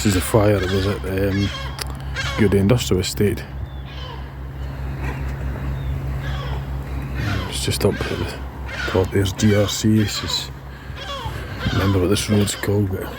This is a fire that was at Gourdie Industrial Estate. It's just up at the top. There's GRC. It's just, remember what this road's called, but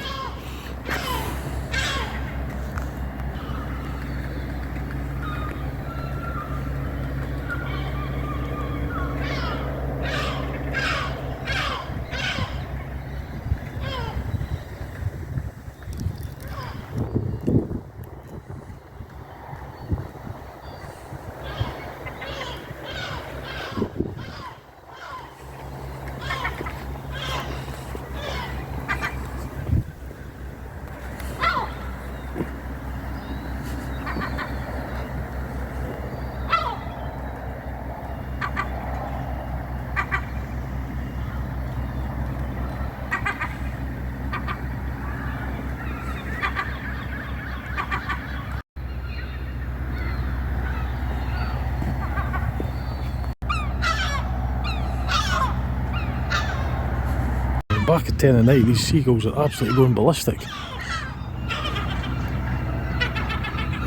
back at 10 at night, these seagulls are absolutely going ballistic.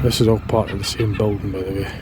This is all part of the same building, by the way.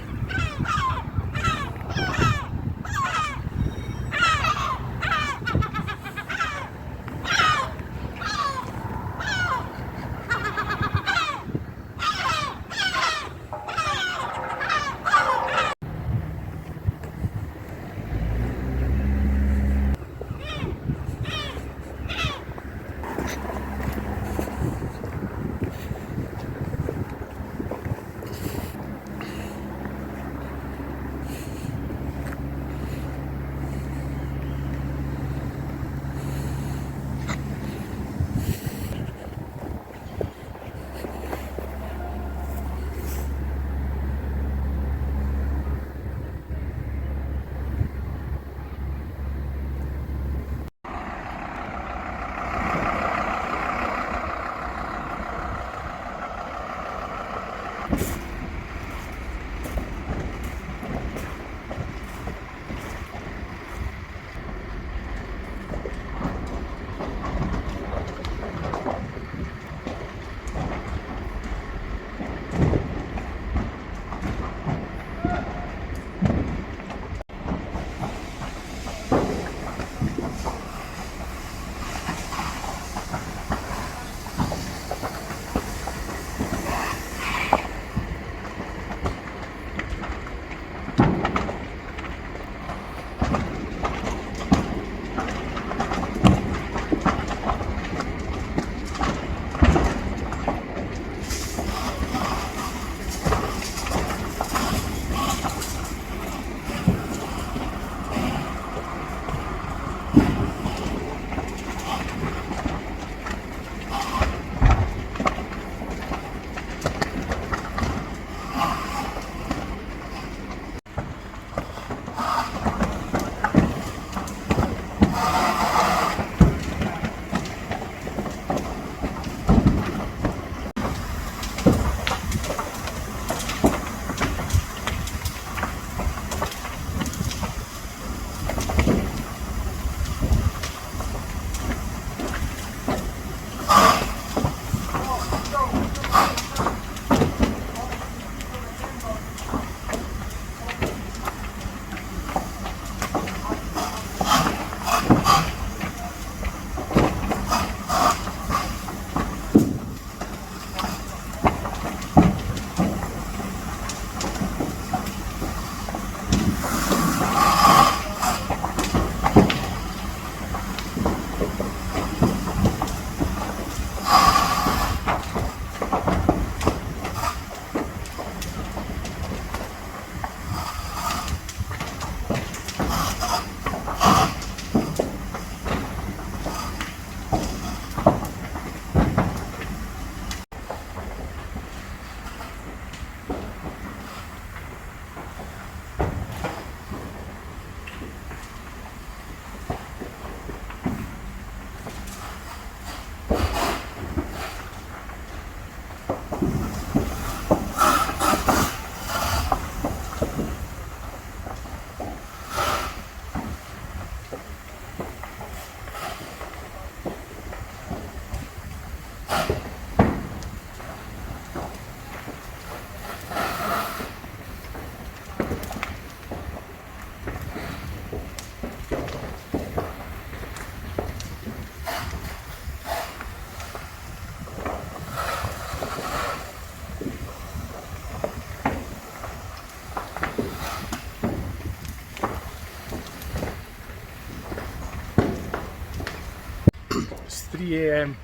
3 a.m.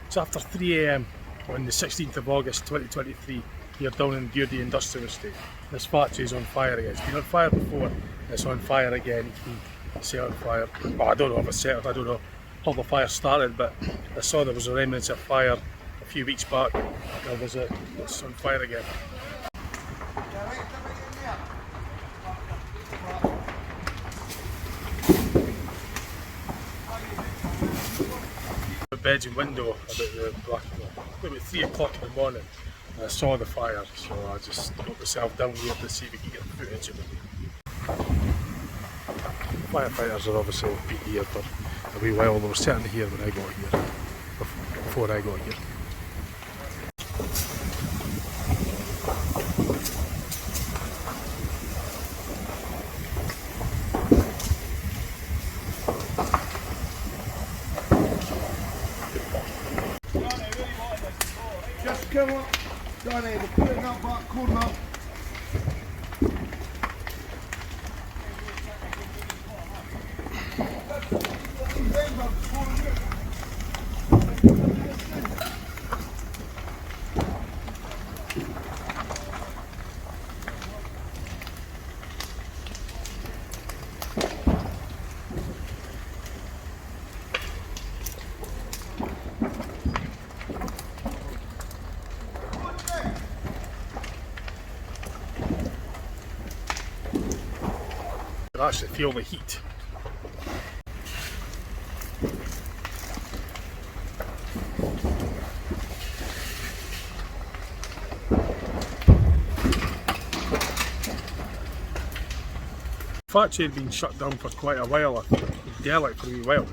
It's after 3 a.m. on the 16th of August 2023 here down in Gourdie Industrial Estate. This factory is on fire again. It's been on fire before, it's on fire again. It's been set on fire. Well, I don't know if it's set, I don't know how the fire started, but I saw there was a remnants of fire a few weeks back. It's on fire again. The bedroom window about 3 o'clock in the morning, and I saw the fire, so I just got myself down here to see if we can get footage of it. Firefighters are obviously been here for a wee while. They were certainly here when I got here, before I got here. Just come up, down here, we'll put it in that back corner. You can actually feel the heat. The factory had been shut down for quite a while, I think. Derelict for a wee while.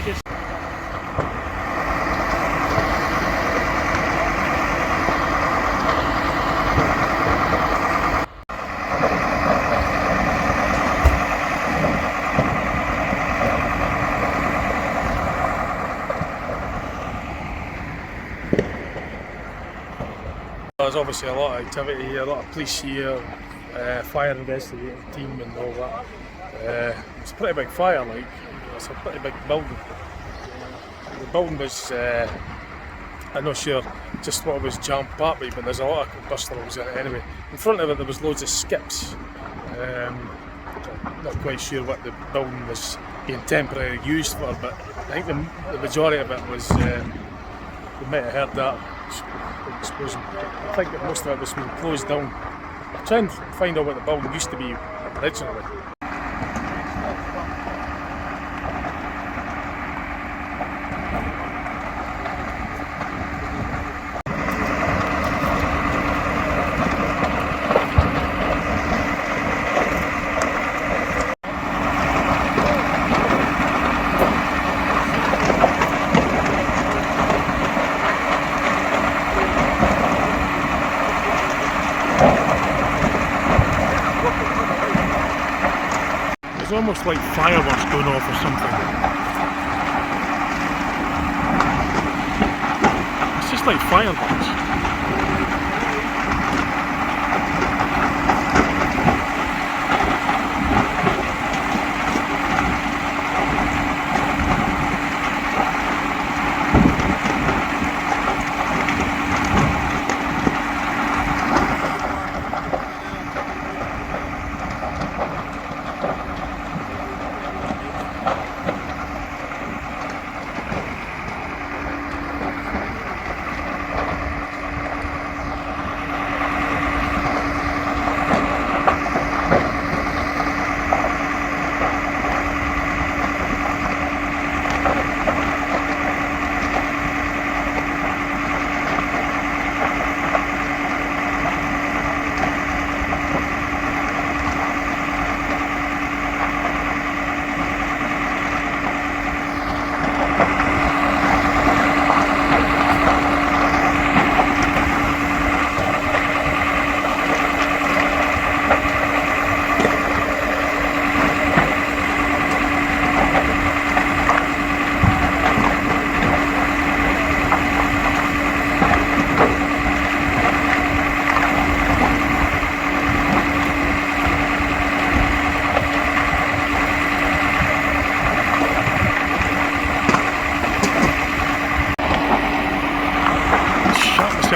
Just there's obviously a lot of activity here, a lot of police here, fire investigating team and all that. It's a pretty big fire, like, it's a pretty big building. The building was, I'm not sure just what it was jam-packed with, but there's a lot of combustibles in it anyway. In front of it there was loads of skips. Not quite sure what the building was being temporarily used for, but I think the majority of it was, we might have heard that explosion. I think that most of it was being closed down. I'm trying to find out what the building used to be originally. almost like fireworks going off or something. It's just like fireworks.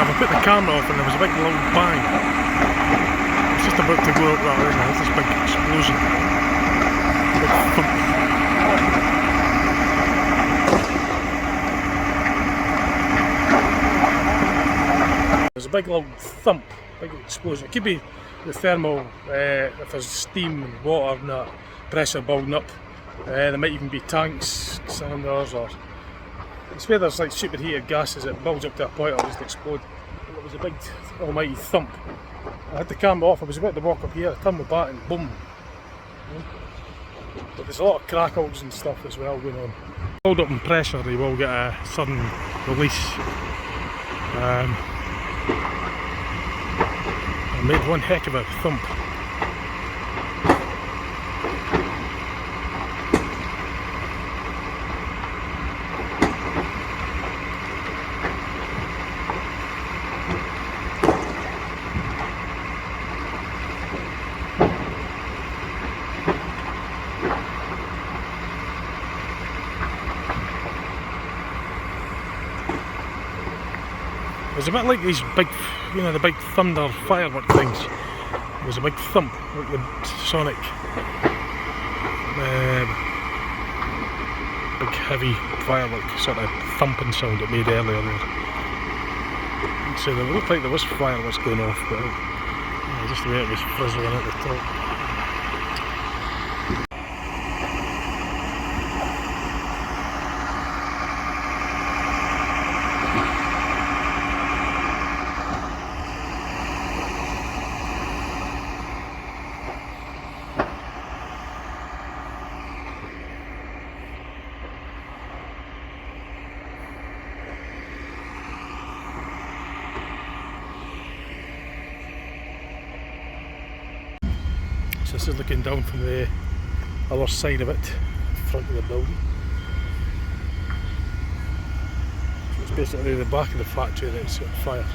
I put the camera off and there was a big loud bang. It's just about to go up that way now, this big explosion. Big thump. There's a big loud thump, big explosion. It could be the thermal, if there's steam and water and that pressure building up. There might even be tanks, cylinders, or it's where there's like superheated gases that builds up to a point or just explode. And it was a big almighty thump. I had the camera off, I was about to walk up here, I turned my back and boom. But there's a lot of crackles and stuff as well going on. Build up in pressure, they will get a sudden release. I made one heck of a thump. It was a bit like these big, you know, the big thunder firework things. It was a big thump, like the sonic, big heavy firework sort of thumping sound it made earlier there. So it looked like there was fireworks going off, but just the way it was frizzling at the top. So this is looking down from the other side of it, front of the building. So it's basically the back of the factory that's on fire.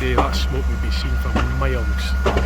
day, that smoke would be seen for miles.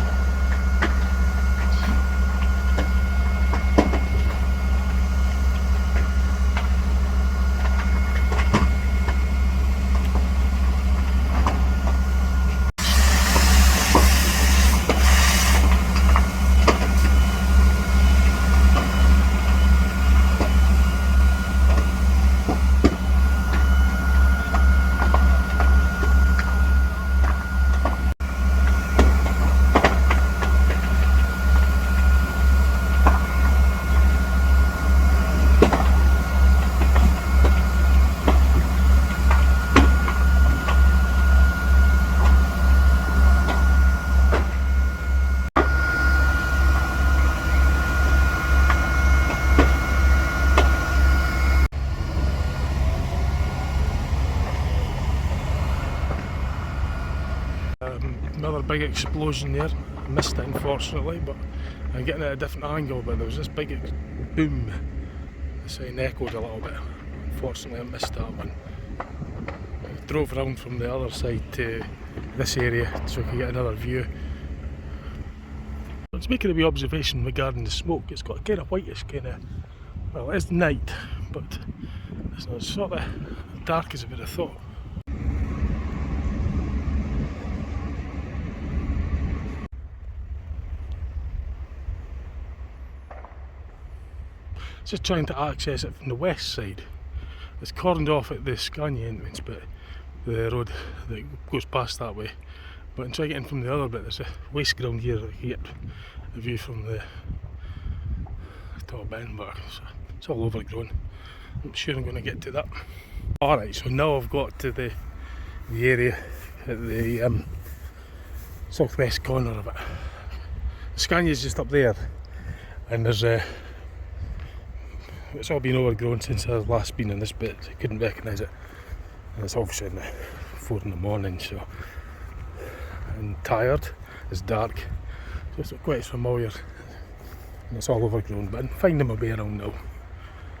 Another big explosion there. I missed it unfortunately, but I'm getting it at a different angle, but there was this big boom. The sound echoed a little bit. Unfortunately I missed that one. I drove around from the other side to this area so I could get another view. I was making a wee observation regarding the smoke. It's got a kind of whitish kind of, well, it is night, but it's not sort of dark as I would have thought. Just trying to access it from the west side. It's cordoned off at the Scania entrance, but the road that goes past that way. But in trying to get in from the other bit, there's a waste ground here that you get a view from the top end, but it's all overgrown. I'm sure I'm going to get to that. Alright, so now I've got to the area at the southwest corner of it. The Scania's just up there, and there's a it's all been overgrown since I've last been in this bit. I couldn't recognise it, and it's obviously 4 in the morning, so I'm tired, it's dark, so it's not quite as familiar, and it's all overgrown, but I'm finding my way around now,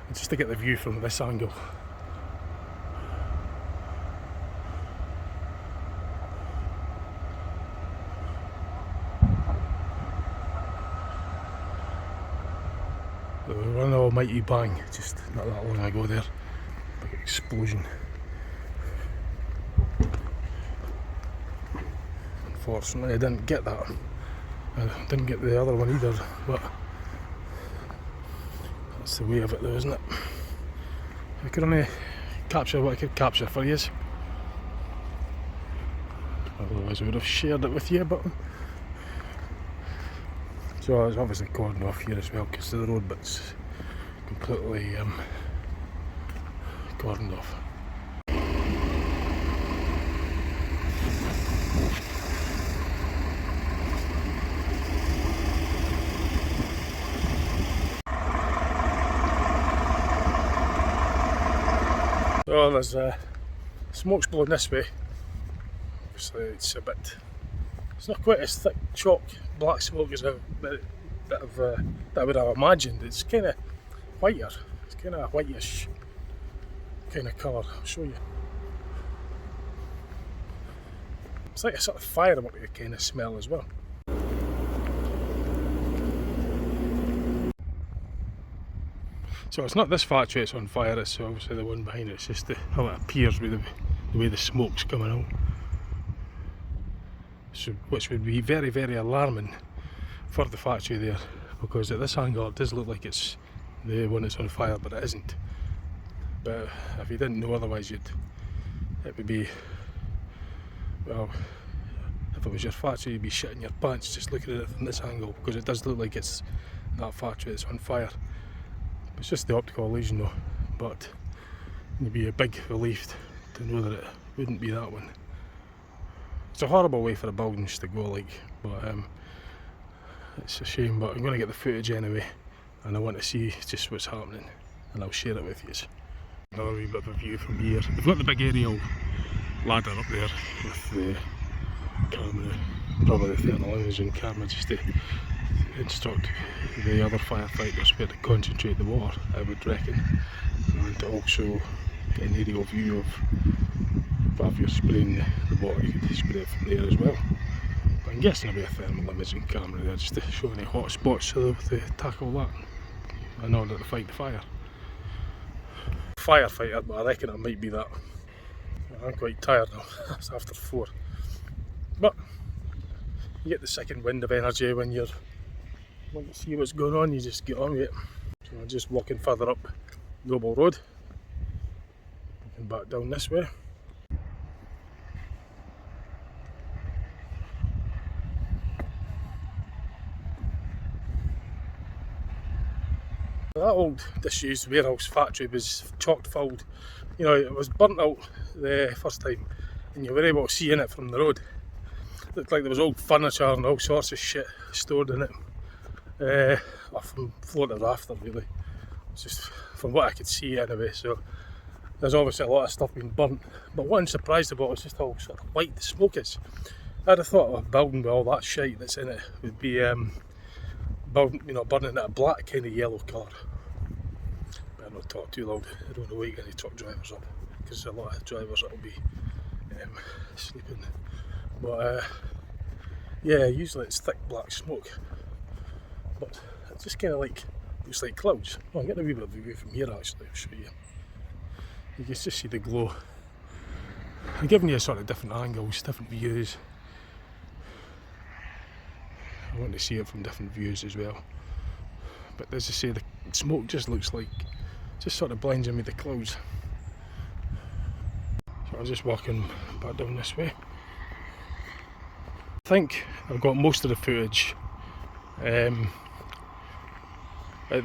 just to get the view from this angle. One almighty bang, just not that long ago there. Big explosion. Unfortunately I didn't get that. I didn't get the other one either, but that's the way of it though, isn't it? I could only capture what I could capture for you. Otherwise I would have shared it with you, but so it's obviously cordoned off here as well because the road bit's completely cordoned off. So there's smoke's blowing this way. Obviously it's not quite as thick chalk black smoke as that I would have imagined. It's kind of whiter, it's kind of a whitish kind of colour. I'll show you. It's like a sort of firework kind of smell as well. So it's not this factory that's on fire, it's obviously the one behind it. It's just how it appears with the way the smoke's coming out. So, which would be very, very alarming for the factory there, because at this angle it does look like it's the one that's on fire, but it isn't. But if you didn't know otherwise, it would be, well, if it was your factory you'd be shitting your pants just looking at it from this angle, because it does look like it's that factory that's on fire. It's just the optical illusion though, but it'd be a big relief to know that it wouldn't be that one. It's a horrible way for the buildings to go, like, but it's a shame, but I'm going to get the footage anyway, and I want to see just what's happening, and I'll share it with you. Another wee bit of a view from here. They've got the big aerial ladder up there with the camera, probably the thermal imaging camera, just to instruct the other firefighters where to concentrate the water, I would reckon, and to also get an aerial view of But if you're spraying the water, you could spray it from there as well. But I'm guessing there'll be a thermal imaging camera there just to show any hot spots so they tackle that in order to fight the fire. Firefighter, but I reckon it might be that. I'm quite tired now, it's after 4. But you get the second wind of energy when you see what's going on, you just get on with it. So I'm just walking further up Noble Road, walking back down this way. That old disused warehouse factory was chock full. You know, it was burnt out the first time and you were able to see in it from the road. It looked like there was old furniture and all sorts of shit stored in it. From floor to rafter really. It's just from what I could see anyway, so there's obviously a lot of stuff being burnt. But what I'm surprised about is just how sort of white the smoke is. I'd have thought a building with all that shite that's in it would be burning at a black kind of yellow colour. Better not talk too loud, I don't want to wake any truck drivers up, because there's a lot of drivers that will be sleeping. But yeah, usually it's thick black smoke, but it just kind of looks like clouds. Oh, I'm getting a wee bit of a view from here actually, I'll show you. You can just see the glow. I'm giving you sort of different angles, different views. I want to see it from different views as well. But as I say, the smoke just looks like, just sort of blends in with the clouds. So I'm just walking back down this way. I think I've got most of the footage at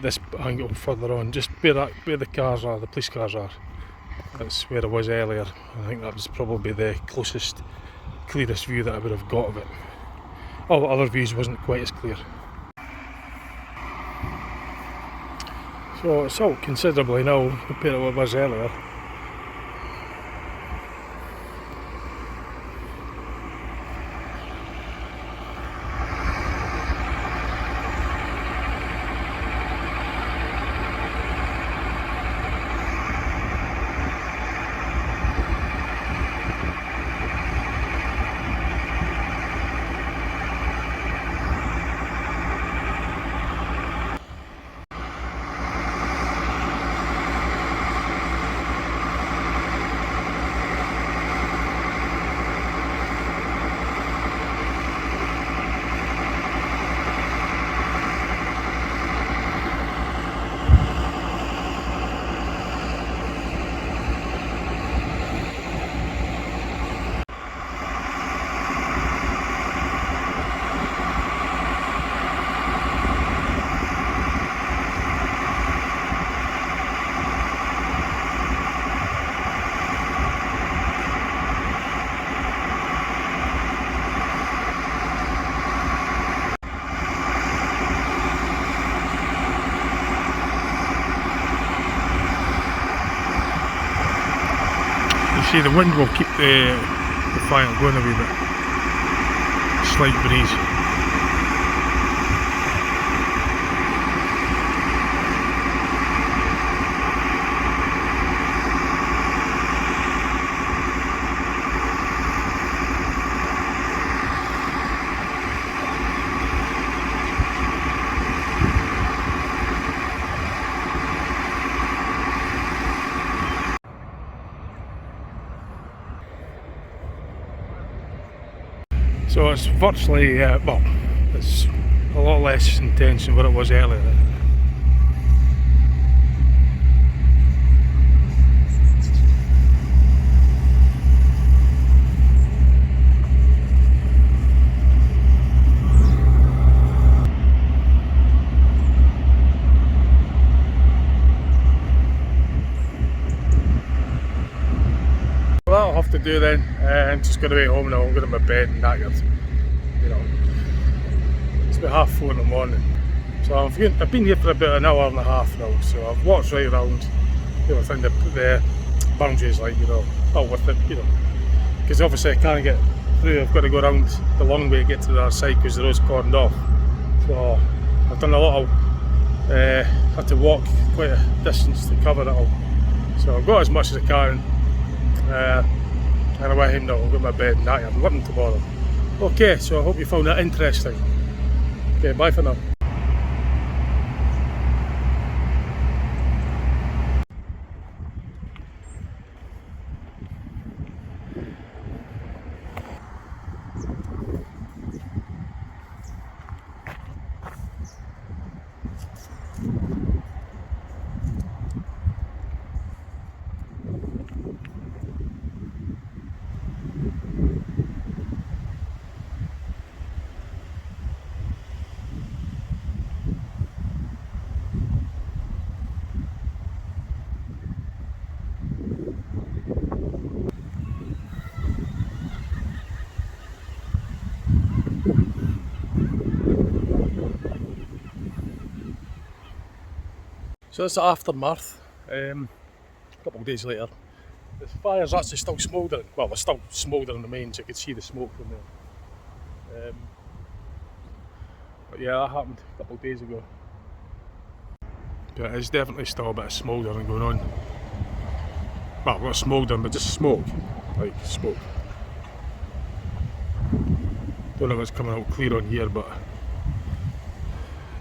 this angle further on, just where the cars are, the police cars are. That's where I was earlier. I think that was probably the closest, clearest view that I would have got of it. All the other views wasn't quite as clear. So it's all considerably now compared to what it was earlier. See, the wind will keep the fire going a wee bit. Slight breeze. So it's virtually, well, it's a lot less intense than what it was earlier. Well, that'll have to do then. I'm just going to be home now. I'm going to my bed and knackered. You know, it's about 4:30 in the morning. So I've been here for about an hour and a half now. So I've walked right around, you know, within the boundaries, like, you know, all worth it, you know. Because obviously I can't get through. I've got to go around the long way to get to the other side because the road's cordoned off. So I've done a lot of, had to walk quite a distance to cover it all. So I've got as much as I can. And I went home now, I'll go to my bed and I'm working tomorrow. Okay, so I hope you found that interesting. Okay, bye for now. So that's the aftermath, a couple of days later. The fire's actually still smouldering. Well, they're still smouldering remains, you could see the smoke from there. But yeah, that happened a couple of days ago. But there's definitely still a bit of smouldering going on. Well, not smouldering, but just smoke. Like smoke. Don't know if it's coming out clear on here, but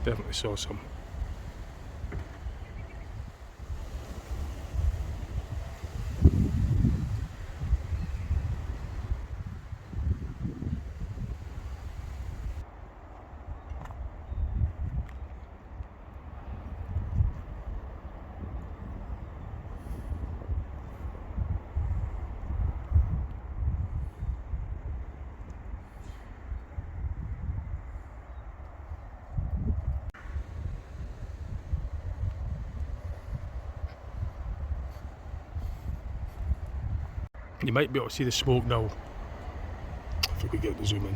definitely saw some. You might be able to see the smoke now, if we could get the zoom in.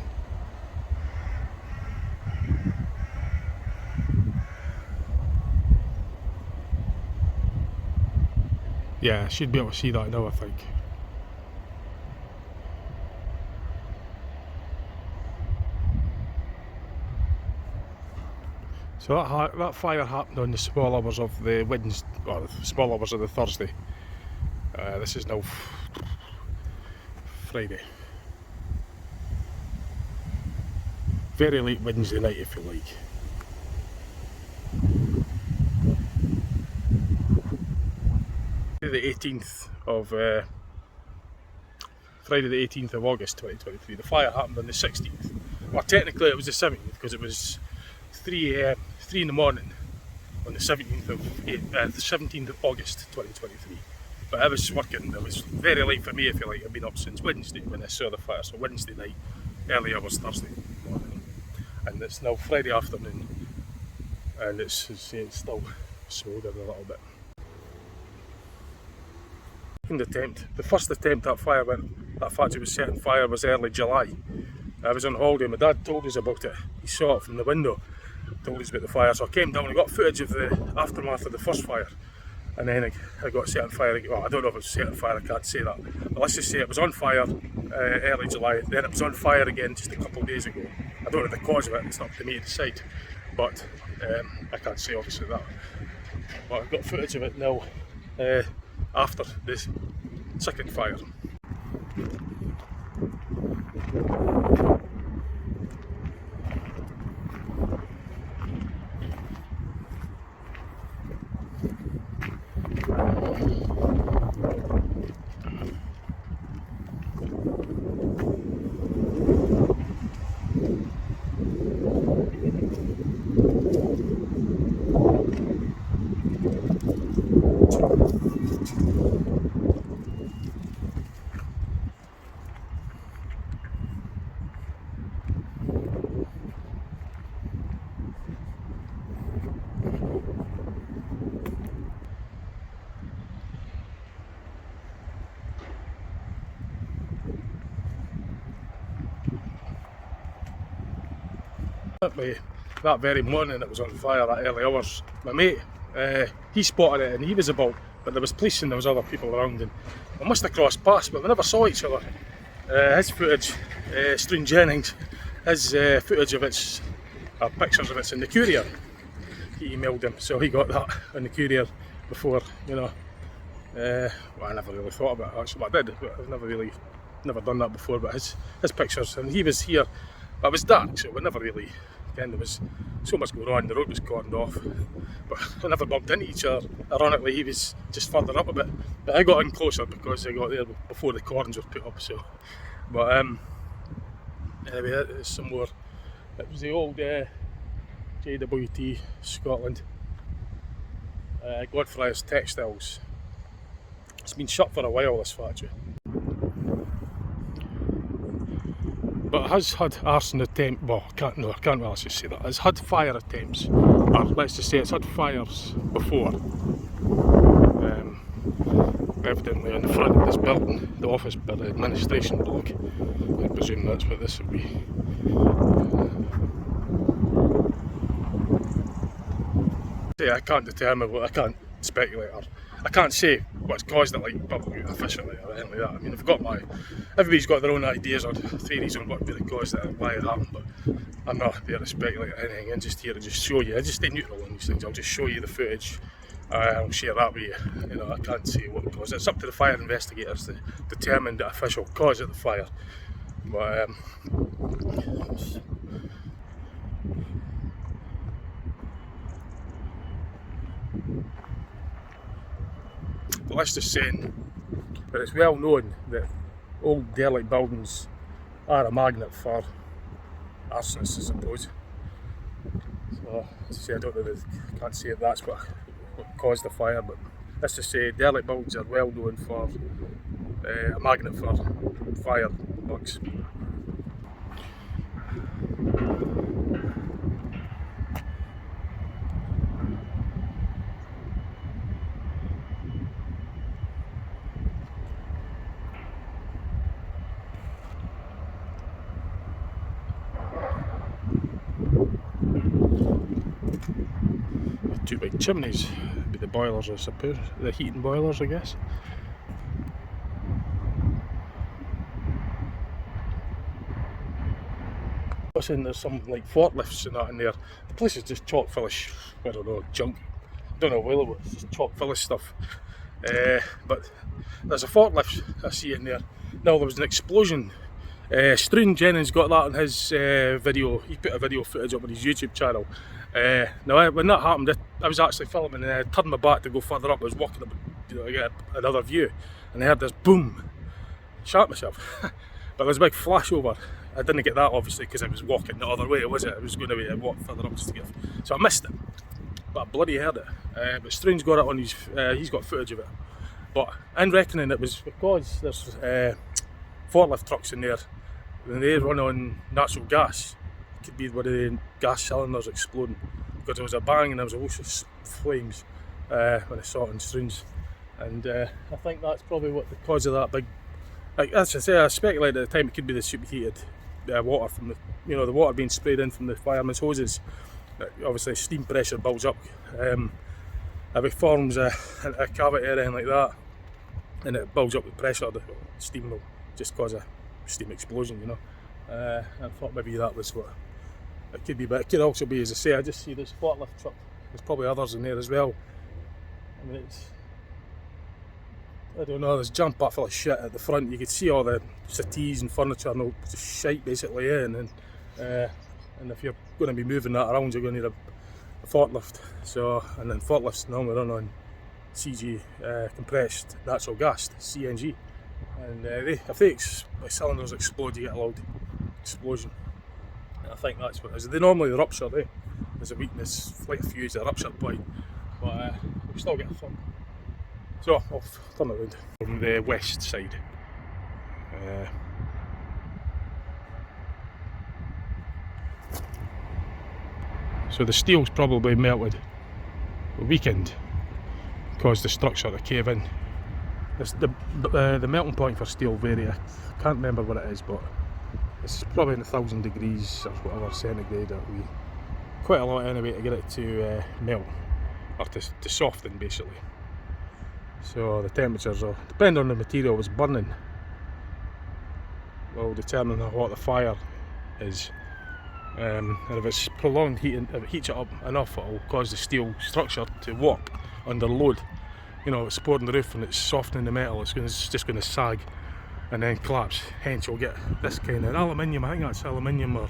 Yeah, I should be able to see that now, I think. So that fire happened on the small hours of the Wednesday, or the small hours of the Thursday. This is now Friday. Very late Wednesday night, if you like. The 18th of Friday the 18th of August 2023. The fire happened on the 16th. Well, technically it was the 17th because it was 3 in the morning on the 17th of August 2023. But I was working, it was very late for me, if you like. I've been up since Wednesday when I saw the fire, so Wednesday night, early hours Thursday morning. And it's now Friday afternoon, and it's still smouldering a little bit. The first attempt that factory was set on fire was early July. I was on holiday, my dad told us about it. He saw it from the window, told us about the fire, so I came down and got footage of the aftermath of the first fire. And then I got set on fire again. Well, I don't know if it was set on fire, I can't say that. But let's just say it was on fire early July, then it was on fire again just a couple of days ago. I don't know the cause of it, it's not up to me to decide. But I can't say obviously that. But I've got footage of it now after this second fire. That very morning it was on fire at early hours. My mate, he spotted it and he was about, but there was police and there was other people around and we must have crossed paths, but we never saw each other. His footage, Stream Jennings, his footage of it's, pictures of it's in the courier. He emailed him, so he got that in the courier before, you know. Well, I never really thought about it actually, but I did, but I've never really never done that before, but his pictures, and he was here, but it was dark, so we never really, again, there was so much going on, the road was cordoned off, but we never bumped into each other. Ironically, he was just further up a bit, but I got in closer because I got there before the cordons were put up, so, but anyway, there's some more. It was the old JWT Scotland, Godfrey's Textiles. It's been shut for a while, this factory, but it has had arson attempt. Well, I can't really just say that. It's had fire attempts, or let's just say it's had fires before. Evidently on the front of this building, the office building, the administration block. I presume that's what this would be. Yeah, I can't determine I can't speculate, or I can't say what's caused it, like publicly, officially, or anything like that. I mean, everybody's got their own ideas or theories on what really caused it and why it happened, but I'm not there to speculate or anything. I'm just here to just show you. I just stay neutral on these things. I'll just show you the footage. I'll share that with you. You know, I can't say what caused it. It's up to the fire investigators to determine the official cause of the fire. But the list is saying that it's well known that old derelict buildings are a magnet for arsonists, I suppose. So, as I say, I don't know, can't say if that's what caused the fire, but let's just say derelict buildings are well known for a magnet for fire bugs. Two big chimneys would be the boilers, I suppose, the heating boilers, I guess. Listen, there's some like forklifts and that in there. The place is just chock full of I don't know, junk. I don't know what it was, it's just chock full of stuff. But there's a forklift I see in there. Now there was an explosion. Struan Jennings got that on his video. He put a video footage up on his YouTube channel. Now when that happened, I was actually filming and I turned my back to go further up. I was walking up, to get another view, and I heard this boom. Shot myself. But there was a big flash over. I didn't get that obviously because I was walking the other way, was it? I was going to be a walk further up just to get, so I missed it. But I bloody heard it. But Struan's got it on his, he's got footage of it. But I'm reckoning it was because there's forklift trucks in there, and they run on natural gas. It could be one of the gas cylinders exploding, because there was a bang and there was a whoosh of flames when I saw it in Struan's. And I think that's probably what the cause of that big, like as I say, I speculated at the time it could be the superheated water from the, the water being sprayed in from the fireman's hoses. Obviously steam pressure builds up, if it forms a cavity or anything like that, and it builds up with pressure, the steam will just cause a steam explosion, I thought maybe that was what it could be, but it could also be, as I say, I just see this forklift truck. There's probably others in there as well. I mean, I don't know, there's jam packed full of shit at the front. You could see all the settees and furniture and all just shite basically in, and if you're going to be moving that around, you're going to need a forklift. So, and then forklifts normally run on CG, compressed natural gas, CNG, and if the cylinders explode, you get a loud explosion. And I think that's what it is. They normally rupture, there's a weakness, like a fuse, a rupture point, but we still get a fun. So I'll turn it around from the west side. So the steel's probably melted, weakened, caused the structure to cave in. The melting point for steel vary. I can't remember what it is, but it's probably in 1,000 degrees or whatever centigrade. It'll be quite a lot anyway to get it to melt, or to soften basically. So the temperatures will, depending on the material it's burning, will determine how hot the fire is. And if it's prolonged heating, if it heats it up enough, it will cause the steel structure to warp under load. It's pouring the roof and it's softening the metal, it's just going to sag. and then collapse. Hence you'll get this kind of aluminium, I think that's aluminium or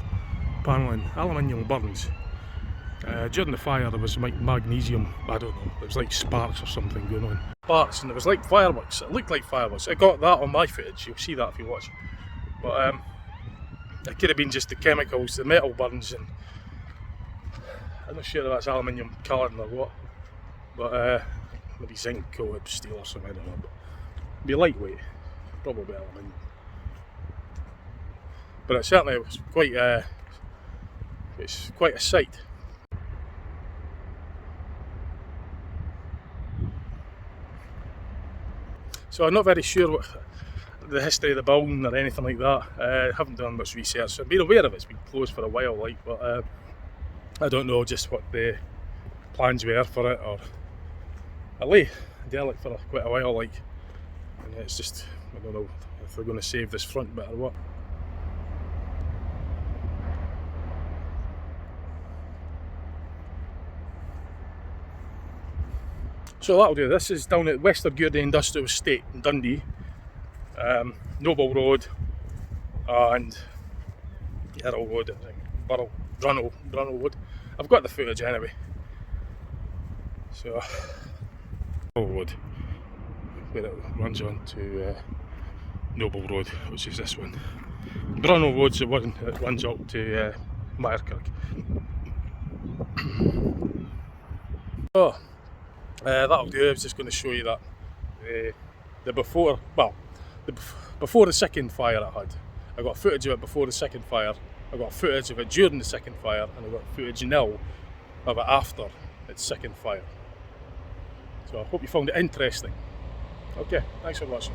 panelling, aluminium burns. During the fire there was like magnesium, I don't know, it was like sparks or something going on. Sparks, and it was like fireworks, it looked like fireworks. I got that on my footage, you'll see that if you watch. But it could have been just the chemicals, the metal burns, and I'm not sure if that's aluminium colouring or what. But maybe zinc coated steel or something, I don't know. But it'd be lightweight, probably aluminium. But it certainly was quite it's quite a sight. So I'm not very sure what the history of the building or anything like that. I haven't done much research. I've been aware of it, it's been closed for a while, like, but I don't know just what the plans were for it, or a lay derelict for quite a while, like, and it's just, I don't know if they're going to save this front bit or what. So that'll do. This is down at West Gourdie Industrial Estate in Dundee, Noble Road and Yarrow Road, I think, Brunel Road. I've got the footage anyway. So, Noble Road, where it runs on to Noble Road, which is this one. Brunel Road's the one that runs up to Myrekirk. Oh. That'll do. I was just going to show you that the before, well, before the second fire I had. I got footage of it before the second fire, I got footage of it during the second fire, and I got footage now of it after its second fire. So I hope you found it interesting. Okay, thanks for watching.